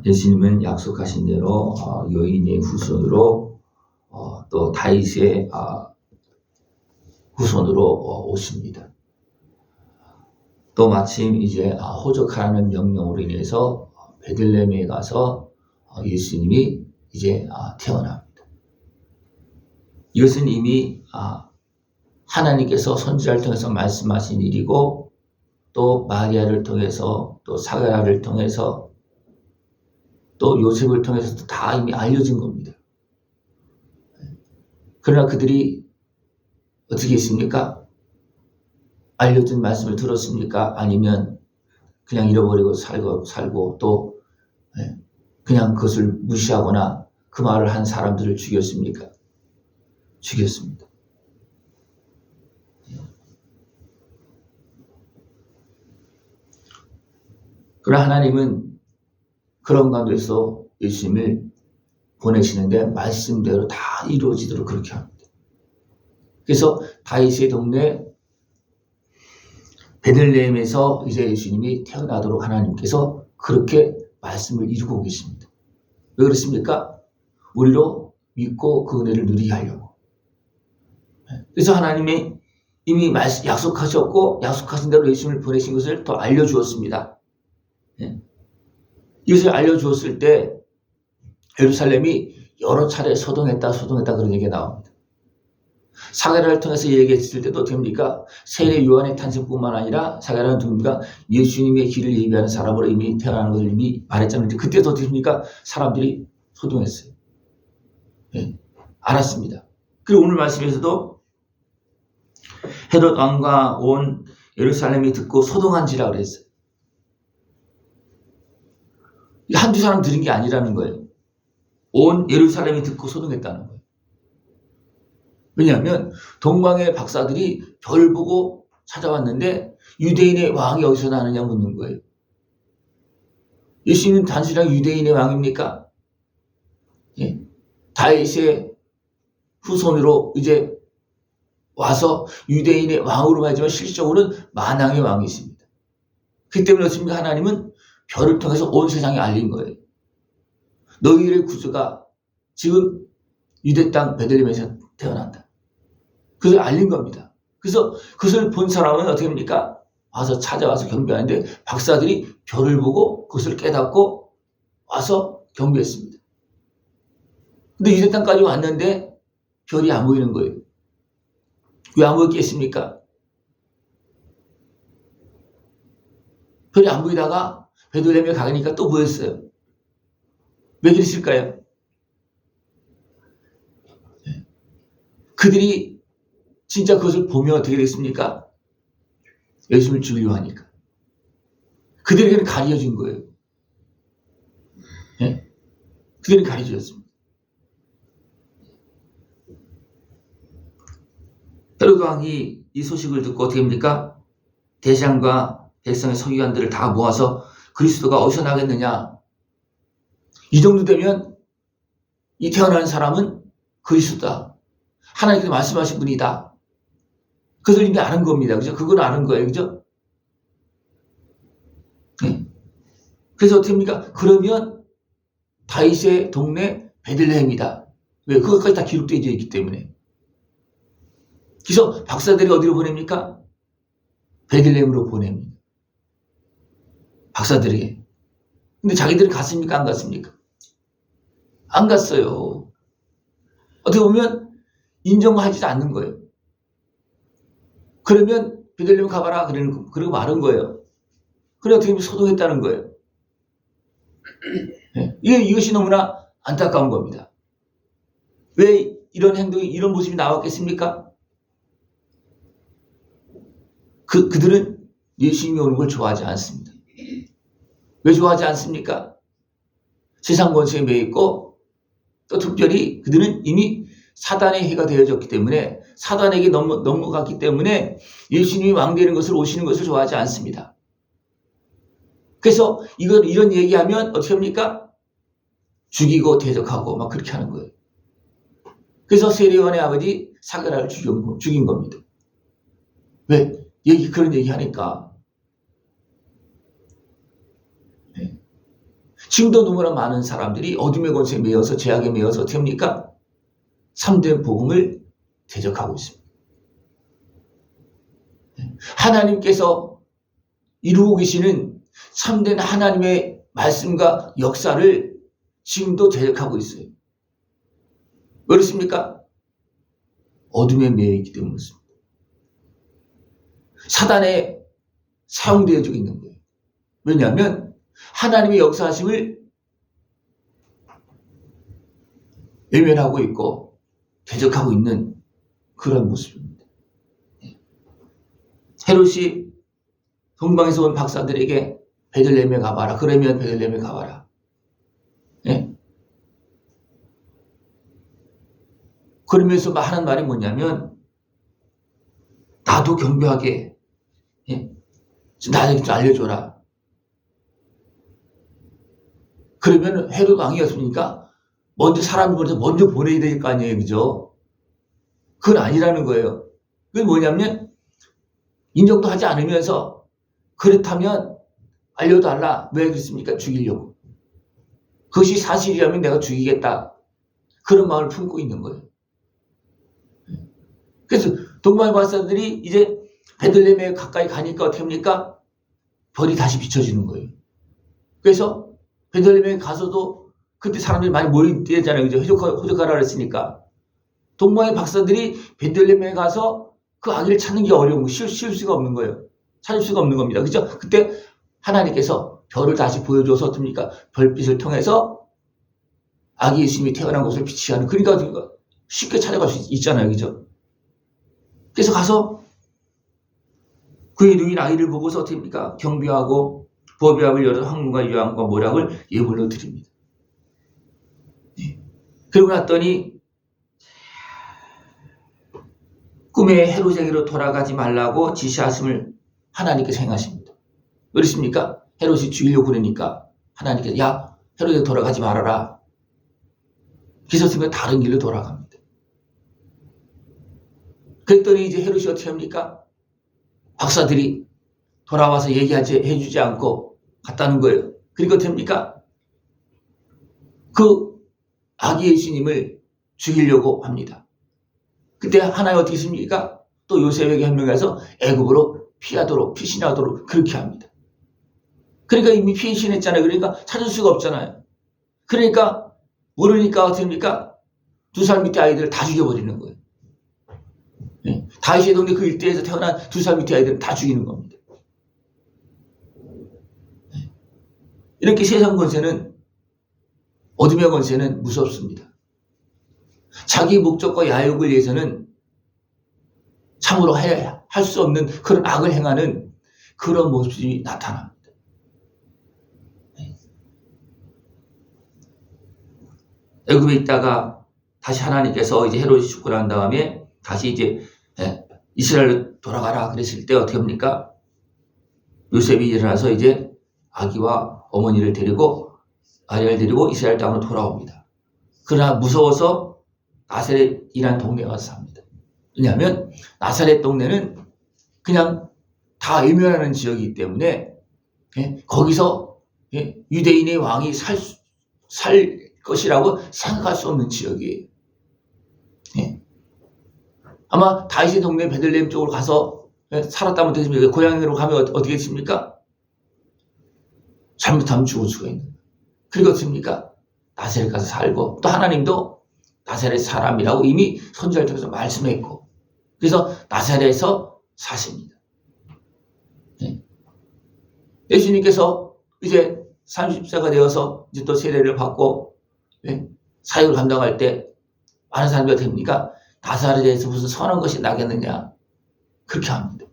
예수님은 약속하신 대로 여인의 후손으로 또 다윗의 후손으로 오십니다. 또 마침 이제 호적하라는 명령으로 인해서 베들레헴에 가서 예수님이 이제 태어납니다. 이것은 이미 하나님께서 선지자를 통해서 말씀하신 일이고 또 마리아를 통해서 또 사가랴를 통해서 또 요셉을 통해서도 다 이미 알려진 겁니다. 그러나 그들이 어떻게 했습니까? 알려진 말씀을 들었습니까? 아니면 그냥 잃어버리고 살고 또 그냥 그것을 무시하거나 그 말을 한 사람들을 죽였습니까? 죽였습니다. 그러나 하나님은 그런 가운데서 예수님을 보내시는데 말씀대로 다 이루어지도록 그렇게 합니다. 그래서 다윗의 동네 베들레헴에서 이제 예수님이 태어나도록 하나님께서 그렇게 말씀을 이루고 계십니다. 왜 그렇습니까? 우리로 믿고 그 은혜를 누리게 하려고. 그래서 하나님이 이미 약속하셨고 약속하신 대로 예수님을 보내신 것을 더 알려주었습니다. 이것을 알려주었을 때 예루살렘이 여러 차례 소동했다 그런 얘기가 나옵니다. 사가랴를 통해서 얘기했을 때도 됩니까? 세례 요한의 탄생뿐만 아니라 사가랴는 누굽니까? 예수님의 길을 예비하는 사람으로 이미 태어나는 것을 이미 말했잖아요. 그때도 됩니까? 사람들이 소동했어요. 알았습니다. 그리고 오늘 말씀에서도 헤롯 왕과 온 예루살렘이 듣고 소동한지라 그랬어요. 한두 사람 들은 게 아니라는 거예요. 온 예루살렘이 듣고 소동했다는 거예요. 왜냐하면 동방의 박사들이 별 보고 찾아왔는데 유대인의 왕이 어디서 나느냐 묻는 거예요. 예수님은 단순하게 유대인의 왕입니까? 다윗의 후손으로 이제 와서 유대인의 왕으로 가지만 실질적으로는 만왕의 왕이십니다. 그 때문에 어떻습니까? 하나님은 별을 통해서 온 세상에 알린 거예요. 너희들의 구주가 지금 유대 땅 베들레헴에서 태어난다. 그것을 알린 겁니다. 그래서 그것을 본 사람은 어떻게 합니까? 와서 찾아와서 경배하는데 박사들이 별을 보고 그것을 깨닫고 와서 경배했습니다. 근데 유대 땅까지 왔는데 별이 안 보이는 거예요. 왜 안 보였겠습니까? 별이 안 보이다가 베들레헴에 가니까 또 보였어요. 왜 그랬을까요? 그들이 진짜 그것을 보면 어떻게 됐습니까? 예수님을 죽이려 하니까. 그들에게는 가려진 거예요. 그들은 가려졌습니다. 헤롯 왕이 이 소식을 듣고 어떻게 합니까? 대장과 백성의 서기관들을 다 모아서 그리스도가 어디서 나겠느냐? 이 정도 되면 이 태어난 사람은 그리스도다. 하나님께서 말씀하신 분이다. 그것을 이미 아는 겁니다. 그죠? 그건 아는 거예요. 그죠? 그래서 어떻게 합니까? 그러면 다윗의 동네 베들레헴이다. 왜? 그것까지 다 기록되어 있기 때문에. 그래서 박사들이 어디로 보냅니까? 베들레헴으로 보냅니다. 박사들에게. 근데 자기들은 갔습니까? 안 갔습니까? 안 갔어요. 어떻게 보면 인정하지도 않는 거예요. 그러면 베들레헴 가봐라. 그러고 말은 거예요. 그래 어떻게 보면 소동했다는 거예요. 이것이 너무나 안타까운 겁니다. 왜 이런 행동이, 이런 모습이 나왔겠습니까? 그들은 예수님이 오는 걸 좋아하지 않습니다. 왜 좋아하지 않습니까? 세상 권세에 매있고 또 특별히 그들은 이미 사단의 해가 되어졌기 때문에 사단에게 넘어갔기 때문에 예수님이 왕 되는 것을 오시는 것을 좋아하지 않습니다. 그래서 이런 얘기하면 어떻게 합니까? 죽이고 대적하고 막 그렇게 하는 거예요. 그래서 세례요한의 아버지 사가랴를 죽인 겁니다. 왜? 그런 얘기 하니까. 지금도 너무나 많은 사람들이 어둠의 권세에 매여서 죄악에 매여서 어떻게 합니까? 참된 복음을 대적하고 있습니다. 하나님께서 이루고 계시는 참된 하나님의 말씀과 역사를 지금도 대적하고 있어요. 왜 그렇습니까? 어둠에 매여 있기 때문에 그렇습니다. 사단에 사용되어지고 있는 거예요. 왜냐하면 하나님의 역사하심을 외면하고 있고 대적하고 있는 그런 모습입니다. 헤롯이 동방에서 온 박사들에게 베들레헴에 가봐라. 그러면 베들레헴에 가봐라. 예? 그러면서 하는 말이 뭐냐면 나도 경배하게 나에게 좀 알려줘라. 그러면 헤롯 왕이었으니까 먼저 보내야 될 거 아니에요. 그죠? 그건 아니라는 거예요. 그게 뭐냐면 인정도 하지 않으면서 그렇다면 알려달라. 왜 그랬습니까? 죽이려고. 그것이 사실이라면 내가 죽이겠다. 그런 마음을 품고 있는 거예요. 그래서 동방의 박사들이 이제 베들레헴에 가까이 가니까 어떻게 합니까? 별이 다시 비춰지는 거예요. 그래서 베들레헴에 가서도 그때 사람들이 많이 모이잖아요. 그죠? 호적하라 그랬으니까. 동방의 박사들이 베들레헴에 가서 그 아기를 찾는 게 어려운 거, 쉴 수가 없는 거예요. 찾을 수가 없는 겁니다. 그죠? 그때 하나님께서 별을 다시 보여줘서 어떻습니까? 별빛을 통해서 아기 예수님이 태어난 곳을 비치게 하는, 그러니까 쉽게 찾아갈 수 있잖아요. 그죠? 그래서 가서 그의 누인 아이를 보고서 어떻게 합니까? 경비하고 부업의합을 열어 황금과 유황과 모략을 예물로 드립니다. 그러고 났더니 꿈에 헤롯에게로 돌아가지 말라고 지시하심을 하나님께서 행하십니다. 그렇습니까? 헤롯이 죽이려고 그러니까 하나님께서 야 헤롯에게 돌아가지 말아라. 그래서 다른 길로 돌아갑니다. 그랬더니 이제 헤롯이 어떻게 합니까? 박사들이 돌아와서 해주지 않고 갔다는 거예요. 그러니까 어떻게 합니까? 그 아기 예수님을 죽이려고 합니다. 그때 하나님 어떻게 했습니까? 또 요셉에게 현명해서 애굽으로 피신하도록 그렇게 합니다. 그러니까 이미 피신했잖아요. 그러니까 찾을 수가 없잖아요. 그러니까 모르니까 어떻게 합니까? 2살 밑에 아이들을 다 죽여버리는 거예요. 다윗의 동네 그 일대에서 태어난 2살 밑에 아이들을 다 죽이는 겁니다. 이렇게 세상 권세는, 어둠의 권세는 무섭습니다. 자기 목적과 야욕을 위해서는 참으로 할 수 없는 그런 악을 행하는 그런 모습이 나타납니다. 애굽에 있다가 다시 하나님께서 이제 헤롯이 죽고 난 다음에 다시 이제 이스라엘로 돌아가라 그랬을 때 어떻게 합니까? 요셉이 일어나서 이제 아기와 어머니를 데리고 아리를 데리고 이스라엘 땅으로 돌아옵니다. 그러나 무서워서 나사렛이라는 동네에 가서 삽니다. 왜냐하면 나사렛 동네는 그냥 다 외면하는 지역이기 때문에 거기서 유대인의 왕이 살 것이라고 생각할 수 없는 지역이에요. 아마 다윗의 동네 베들레헴 쪽으로 가서 살았다면 되겠습니까? 고향으로 가면 어떻게 했습니까? 잘못하면 죽을 수가 있는 거예요. 그리고 어떻습니까? 나사렛 가서 살고, 또 하나님도 나사렛 사람이라고 이미 선지자를 통해서 말씀했고, 그래서 나사렛에서 사십니다. 예수님께서 이제 30세가 되어서 이제 또 세례를 받고 사역을 감당할 때 많은 사람들이 어떻게 합니까? 나사렛에서 무슨 선한 것이 나겠느냐 그렇게 합니다.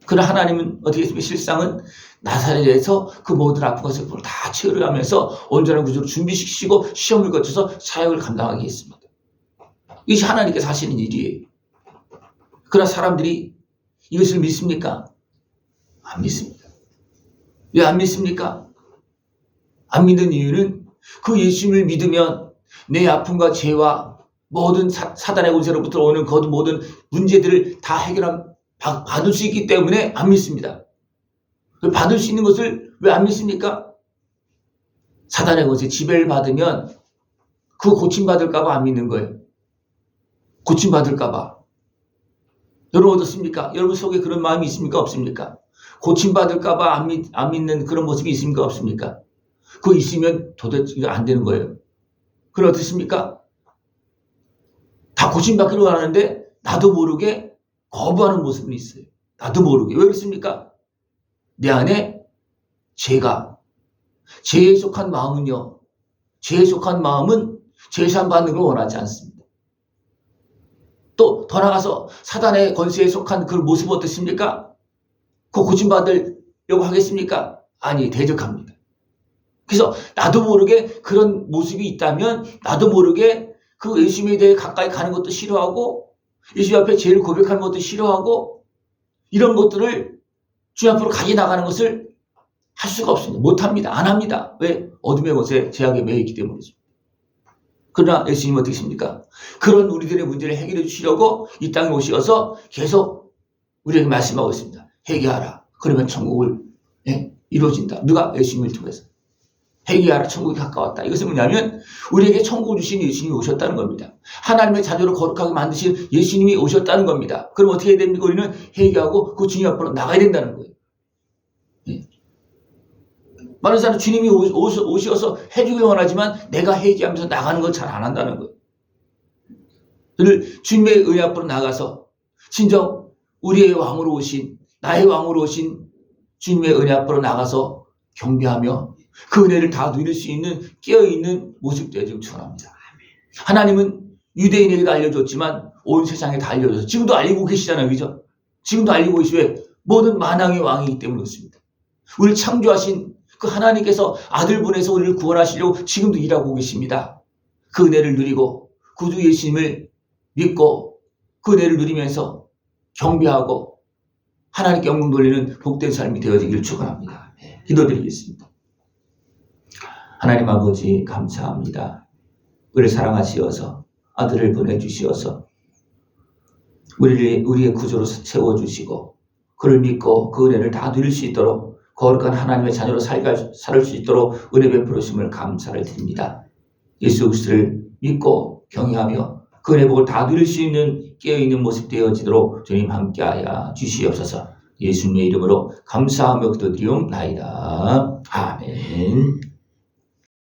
그러나 하나님은 어떻게 했습니까? 실상은 나사렛에서 그 모든 아픈 것을 다 치료하면서 온전한 구주로 준비시키시고 시험을 거쳐서 사역을 감당하게 했습니다. 이것이 하나님께서 하시는 일이에요. 그러나 사람들이 이것을 믿습니까? 안 믿습니다. 왜 안 믿습니까? 안 믿는 이유는 그 예수님을 믿으면 내 아픔과 죄와 모든 사단의 권세로부터 오는 그 모든 문제들을 다 받을 수 있기 때문에 안 믿습니다. 받을 수 있는 것을 왜 안 믿습니까? 사단의 것에 지배를 받으면 그거 고침받을까봐 안 믿는 거예요. 고침받을까봐. 여러분 어떻습니까? 여러분 속에 그런 마음이 있습니까? 없습니까? 고침받을까봐 안 믿는 그런 모습이 있습니까? 없습니까? 그거 있으면 도대체 안 되는 거예요. 그럼 어떻습니까? 다 고침받기로 하는데 나도 모르게 거부하는 모습은 있어요. 나도 모르게. 왜 그렇습니까? 내 안에 죄에 속한 마음은요. 죄에 속한 마음은 죄산 받는 걸 원하지 않습니다. 또 더 나아가서 사단의 권세에 속한 그 모습은 어떻습니까? 그 고침받으려고 하겠습니까? 아니, 대적합니다. 그래서 나도 모르게 그런 모습이 있다면 나도 모르게 그 예수님에 대해 가까이 가는 것도 싫어하고 예수 앞에 죄를 고백하는 것도 싫어하고 이런 것들을 주님 앞으로 가게 나가는 것을 할 수가 없습니다. 못합니다. 안 합니다. 왜? 어둠의 것에 제약에 매여 있기 때문이죠. 그러나 예수님은 어떻게 하십니까? 그런 우리들의 문제를 해결해 주시려고 이 땅에 오셔서 계속 우리에게 말씀하고 있습니다. 회개하라. 그러면 천국을 이루어진다. 누가? 예수님을 통해서. 회개하라. 천국이 가까웠다. 이것은 뭐냐면 우리에게 천국을 주신 예수님이 오셨다는 겁니다. 하나님의 자녀로 거룩하게 만드신 예수님이 오셨다는 겁니다. 그럼 어떻게 해야 됩니까? 우리는 회개하고 그 주님 앞으로 나가야 된다는 거예요. 많은 사람은 주님이 오셔서 해주길 원하지만 내가 회개하면서 나가는 걸 잘 안 한다는 거예요. 늘 주님의 은혜 앞으로 나가서 진정 우리의 왕으로 오신 나의 왕으로 오신 주님의 은혜 앞으로 나가서 경배하며 그 은혜를 다 누릴 수 있는 깨어있는 모습 되기를 축원합니다. 하나님은 유대인에게도 알려줬지만 온 세상에 다 알려줘서 지금도 알리고 계시잖아요. 그죠? 지금도 알리고 계시죠. 왜? 모든 만왕의 왕이기 때문에 그렇습니다. 우리를 창조하신 그 하나님께서 아들 보내서 우리를 구원하시려고 지금도 일하고 계십니다. 그 은혜를 누리고 구주 예수님을 믿고 그 은혜를 누리면서 경배하고 하나님께 영광 돌리는 복된 삶이 되어지기를 축원합니다. 기도드리겠습니다. 하나님 아버지 감사합니다. 우리를 사랑하시어서 아들을 보내주시어서 우리의 구주로 채워주시고 그를 믿고 그 은혜를 다 누릴 수 있도록 거룩한 하나님의 자녀로 살 수 있도록 은혜 베풀으심을 감사를 드립니다. 예수 그리스도를 믿고 경외하며 그 은혜 복을 다 누릴 수 있는 깨어있는 모습 되어지도록 주님 함께하여 주시옵소서. 예수님의 이름으로 감사하며 기도드리옵나이다. 아멘.